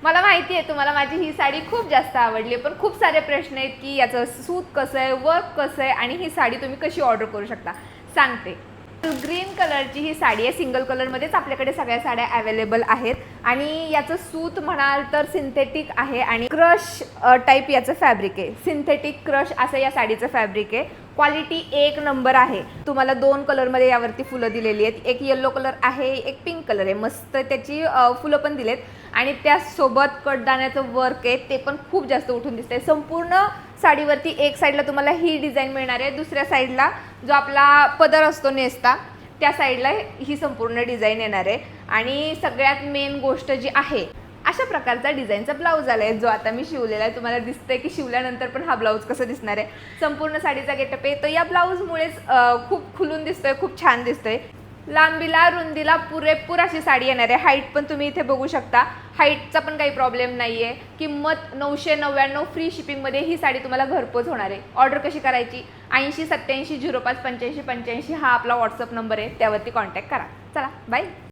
मला माहिती आहे तुम्हाला माझी ही साडी खूप जास्त आवडली, पण खूप सारे प्रश्न आहेत की याचं सूत कसं आहे, वर्क कसं आहे आणि ही साडी तुम्ही कशी ऑर्डर करू शकता सांगते. ग्रीन कलरची ही साडी आहे, सिंगल कलरमध्येच आपल्याकडे सगळ्या साड्या अवेलेबल आहेत आणि याचं सूत म्हणाल तर सिंथेटिक आहे आणि क्रश टाईप याचं फॅब्रिक आहे, सिंथेटिक क्रश असं या साडीचं फॅब्रिक आहे. क्वालिटी एक नंबर आहे. तुम्हाला 2 कलरमध्ये यावरती फुलं दिलेली आहेत, एक येलो कलर आहे, एक पिंक कलर आहे, मस्त त्याची फुलं पण दिलेत आणि त्यासोबत कडदाण्याचं वर्क आहे ते पण खूप जास्त उठून दिसतंय. संपूर्ण साडीवरती एक साईडला तुम्हाला ही डिझाईन मिळणार आहे, दुसऱ्या साईडला जो आपला पदर असतो नेसता त्या साईडला ही संपूर्ण डिझाईन येणार आहे आणि सगळ्यात मेन गोष्ट जी आहे अशा प्रकारचा डिझाईनचा ब्लाऊज आला आहे जो आता मी शिवलेला आहे. तुम्हाला दिसतंय की शिवल्यानंतर पण हा ब्लाऊज कसं दिसणार आहे. संपूर्ण साडीचा गेटअप आहे तो या ब्लाऊजमुळेच खूप खुलून दिसतोय, खूप छान दिसतोय. लांबीला रुंदीला पुरेपूर अशी साडी येणार आहे. हाईट पण तुम्ही इथे बघू शकता, हाईटचा पण काही प्रॉब्लेम नाही आहे. किंमत 999 फ्री शिपिंगमध्ये ही साडी तुम्हाला घरपोच होणार आहे. ऑर्डर कशी करायची? 80 87 05 85 85 हा आपला व्हॉट्सअप नंबर आहे, त्यावरती कॉन्टॅक्ट करा. चला बाय.